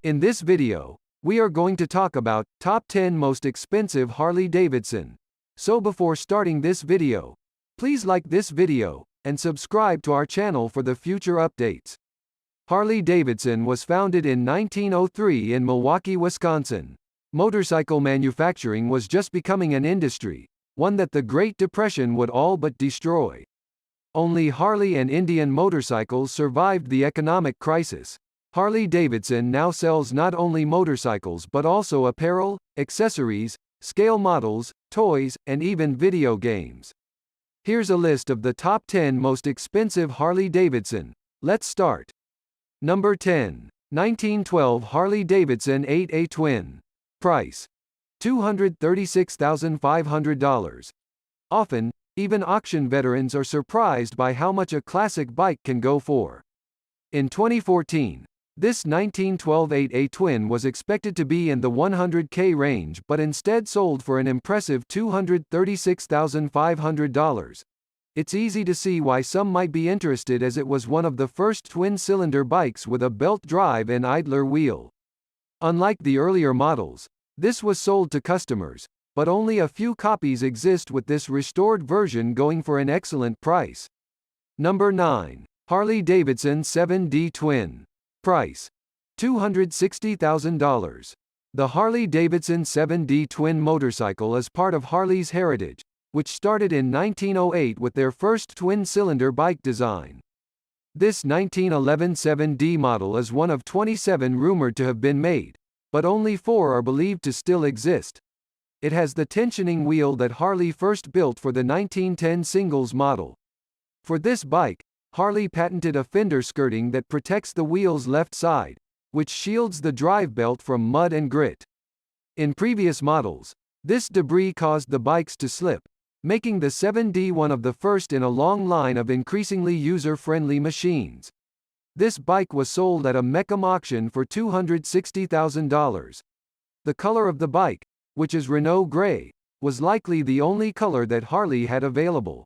In this video, we are going to talk about top 10 most expensive Harley Davidson. So before starting this video, please like this video and subscribe to our channel for the future updates. Harley Davidson was founded in 1903 in Milwaukee, Wisconsin. Motorcycle manufacturing was just becoming an industry, one that the Great Depression would all but destroy. Only Harley and Indian motorcycles survived the economic crisis. Harley Davidson now sells not only motorcycles but also apparel, accessories, scale models, toys, and even video games. Here's a list of the top 10 most expensive Harley Davidson. Let's start. Number 10. 1912 Harley Davidson 8A Twin. Price: $236,500. Often, even auction veterans are surprised by how much a classic bike can go for. In 2014, this 1912 8A Twin was expected to be in the $100K range but instead sold for an impressive $236,500. It's easy to see why some might be interested, as it was one of the first twin-cylinder bikes with a belt drive and idler wheel. Unlike the earlier models, this was sold to customers, but only a few copies exist, with this restored version going for an excellent price. Number 9. Harley Davidson 7D Twin. Price: $260,000. The Harley Davidson 7D Twin motorcycle is part of Harley's heritage, which started in 1908 with their first twin-cylinder bike design. This 1911 7D model is one of 27 rumored to have been made, but only 4 are believed to still exist. It has the tensioning wheel that Harley first built for the 1910 singles model. For this bike, Harley patented a fender skirting that protects the wheel's left side, which shields the drive belt from mud and grit. In previous models, this debris caused the bikes to slip, making the 7D one of the first in a long line of increasingly user-friendly machines. This bike was sold at a Mecum auction for $260,000. The color of the bike, which is Renault Grey, was likely the only color that Harley had available.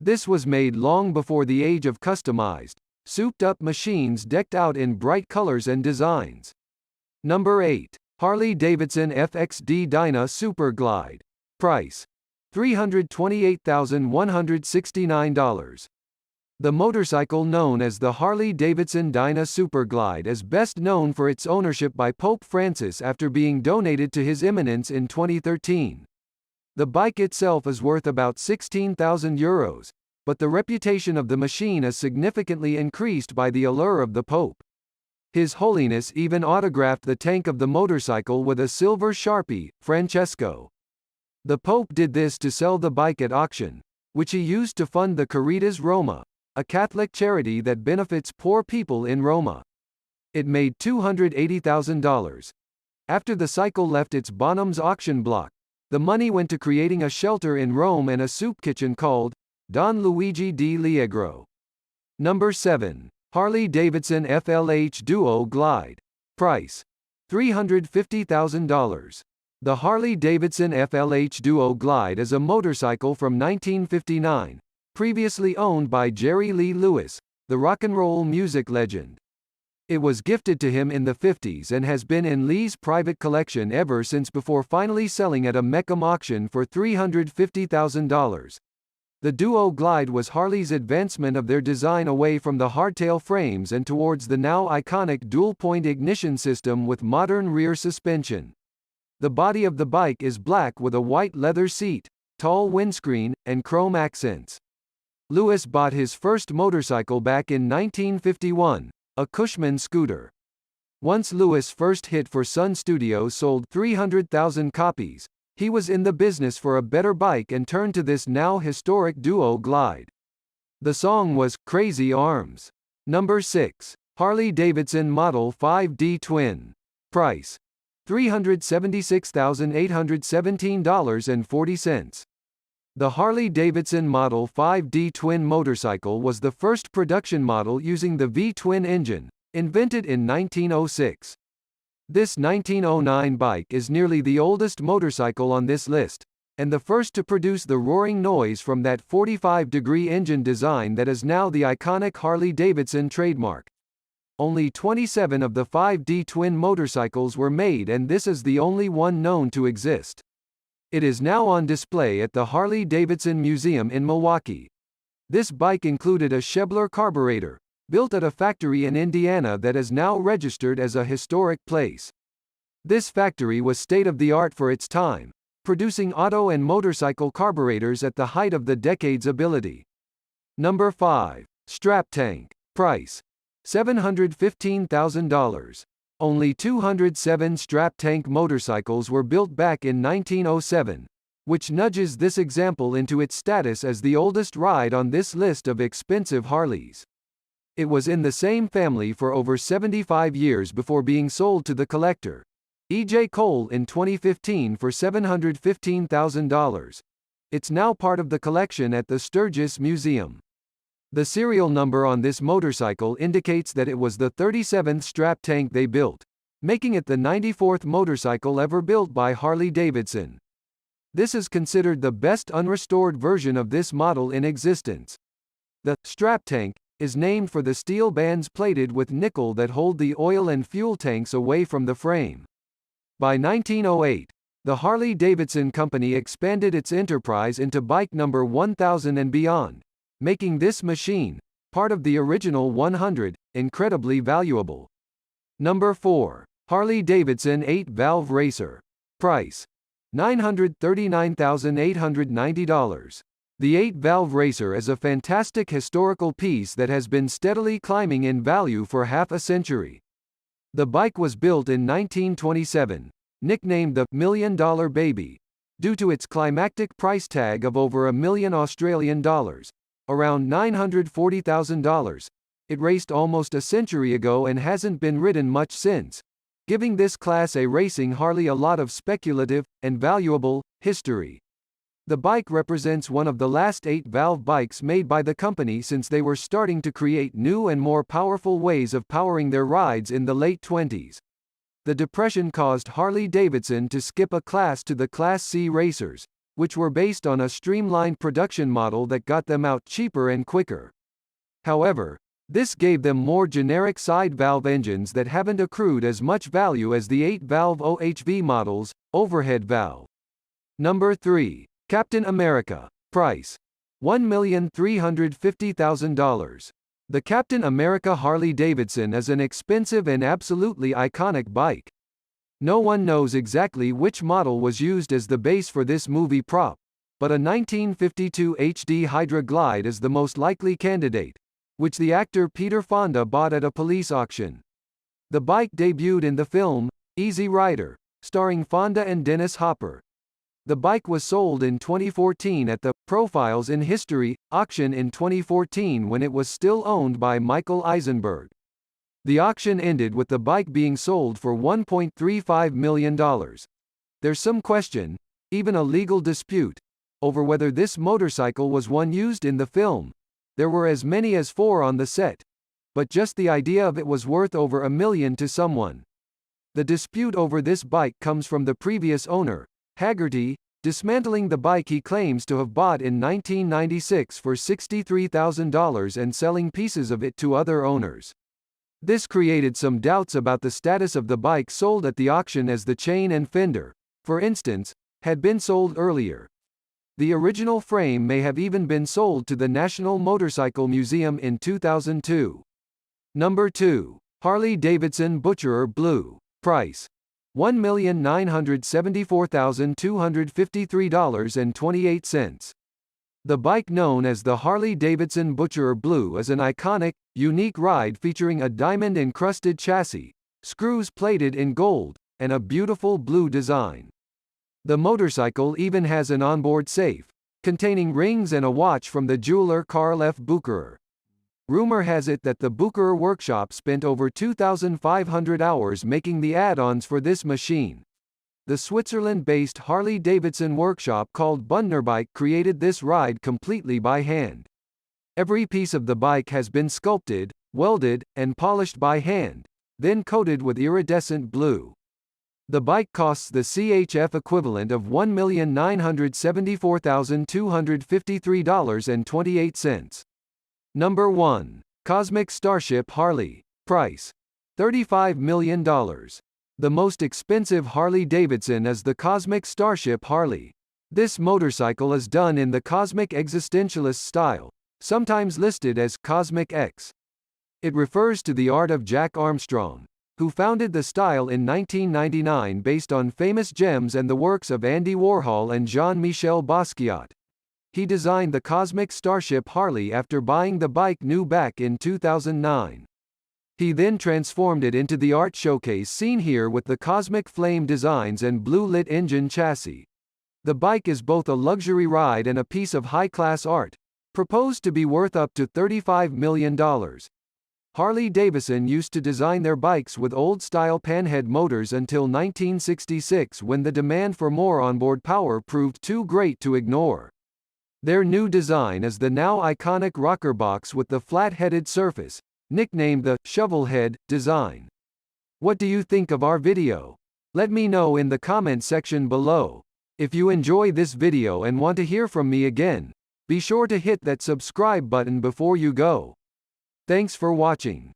This was made long before the age of customized, souped-up machines decked out in bright colors and designs. Number 8. Harley Davidson FXD Dyna Super Glide. Price: $328,169. The motorcycle known as the Harley Davidson Dyna Super Glide is best known for its ownership by Pope Francis after being donated to His Eminence in 2013. The bike itself is worth about €16,000, but the reputation of the machine is significantly increased by the allure of the Pope. His Holiness even autographed the tank of the motorcycle with a silver Sharpie, Francesco. The Pope did this to sell the bike at auction, which he used to fund the Caritas Roma, a Catholic charity that benefits poor people in Roma. It made $280,000. After the cycle left its Bonham's auction block, the money went to creating a shelter in Rome and a soup kitchen called Don Luigi di Liegro. Number 7. Harley Davidson FLH Duo Glide. Price: $350,000. The Harley Davidson FLH Duo Glide is a motorcycle from 1959, previously owned by Jerry Lee Lewis, the rock and roll music legend. It was gifted to him in the 50s and has been in Lee's private collection ever since, before finally selling at a Mecum auction for $350,000. The Duo Glide was Harley's advancement of their design away from the hardtail frames and towards the now iconic dual-point ignition system with modern rear suspension. The body of the bike is black with a white leather seat, tall windscreen, and chrome accents. Lewis bought his first motorcycle back in 1951, a Cushman scooter. Once Lewis' first hit for Sun Studios sold 300,000 copies, he was in the business for a better bike and turned to this now historic Duo Glide. The song was Crazy Arms. Number 6. Harley Davidson Model 5D Twin. Price: $376,817.40. The Harley Davidson Model 5D Twin motorcycle was the first production model using the V-twin engine, invented in 1906. This 1909 bike is nearly the oldest motorcycle on this list, and the first to produce the roaring noise from that 45-degree engine design that is now the iconic Harley Davidson trademark. only 27 of the 5D twin motorcycles were made, and this is the only one known to exist. It is now on display at the Harley Davidson Museum in Milwaukee. This bike included a Shebler carburetor, built at a factory in Indiana that is now registered as a historic place. This factory was state-of-the-art for its time, producing auto and motorcycle carburetors at the height of the decade's ability. Number 5. Strap tank. Price: $715,000. Only 207 strap tank motorcycles were built back in 1907, which nudges this example into its status as the oldest ride on this list of expensive Harleys. It was in the same family for over 75 years before being sold to the collector, E.J. Cole, in 2015 for $715,000. It's now part of the collection at the Sturgis Museum. The serial number on this motorcycle indicates that it was the 37th strap tank they built, making it the 94th motorcycle ever built by Harley Davidson. This is considered the best unrestored version of this model in existence. The strap tank is named for the steel bands plated with nickel that hold the oil and fuel tanks away from the frame. By 1908, the Harley Davidson Company expanded its enterprise into bike number 1000 and beyond, making this machine, part of the original 100, incredibly valuable. Number 4. Harley Davidson 8-valve racer. Price: $939,890. The 8-valve racer is a fantastic historical piece that has been steadily climbing in value for half a century. The bike was built in 1927, nicknamed the $1 Million Baby, due to its climactic price tag of over $1 million Australian dollars, around $940,000. It raced almost a century ago and hasn't been ridden much since, giving this Class A racing Harley a lot of speculative, and valuable, history. The bike represents one of the last 8-valve bikes made by the company since they were starting to create new and more powerful ways of powering their rides in the late 20s. The Depression caused Harley Davidson to skip a class to the Class C racers, which were based on a streamlined production model that got them out cheaper and quicker. However, this gave them more generic side valve engines that haven't accrued as much value as the 8-valve OHV models, overhead valve. Number 3. Captain America. Price: $1,350,000. The Captain America Harley Davidson is an expensive and absolutely iconic bike. No one knows exactly which model was used as the base for this movie prop, but a 1952 HD Hydra Glide is the most likely candidate, which the actor Peter Fonda bought at a police auction. The bike debuted in the film Easy Rider, starring Fonda and Dennis Hopper. The bike was sold in 2014 at the Profiles in History auction in 2014 when it was still owned by Michael Eisenberg. The auction ended with the bike being sold for $1.35 million. There's some question, even a legal dispute, over whether this motorcycle was one used in the film. There were as many as 4 on the set, but just the idea of it was worth over $1 million to someone. The dispute over this bike comes from the previous owner, Haggerty, dismantling the bike he claims to have bought in 1996 for $63,000 and selling pieces of it to other owners. This created some doubts about the status of the bike sold at the auction, as the chain and fender, for instance, had been sold earlier. The original frame may have even been sold to the National Motorcycle Museum in 2002. Number 2. Harley Davidson Butcherer Blue. Price: $1,974,253.28. The bike, known as the Harley Davidson Butcherer Blue, is an iconic, unique ride featuring a diamond-encrusted chassis, screws plated in gold, and a beautiful blue design. The motorcycle even has an onboard safe, containing rings and a watch from the jeweler Carl F. Bucherer. Rumor has it that the Bucherer workshop spent over 2,500 hours making the add-ons for this machine. The Switzerland-based Harley-Davidson workshop called Bundnerbike created this ride completely by hand. Every piece of the bike has been sculpted, welded, and polished by hand, then coated with iridescent blue. The bike costs the CHF equivalent of $1,974,253.28. Number 1. Cosmic Starship Harley. Price: $35 million. The most expensive Harley Davidson is the Cosmic Starship Harley. This motorcycle is done in the Cosmic Existentialist style, sometimes listed as Cosmic X. It refers to the art of Jack Armstrong, who founded the style in 1999 based on famous gems and the works of Andy Warhol and Jean-Michel Basquiat. He designed the Cosmic Starship Harley after buying the bike new back in 2009. He then transformed it into the art showcase seen here with the Cosmic Flame designs and blue-lit engine chassis. The bike is both a luxury ride and a piece of high-class art, proposed to be worth up to $35 million. Harley Davidson used to design their bikes with old-style panhead motors until 1966 when the demand for more onboard power proved too great to ignore. Their new design is the now iconic rocker box with the flat-headed surface, nicknamed the shovelhead design. What do you think of our video? Let me know in the comment section below. If you enjoy this video and want to hear from me again, be sure to hit that subscribe button before you go. Thanks for watching.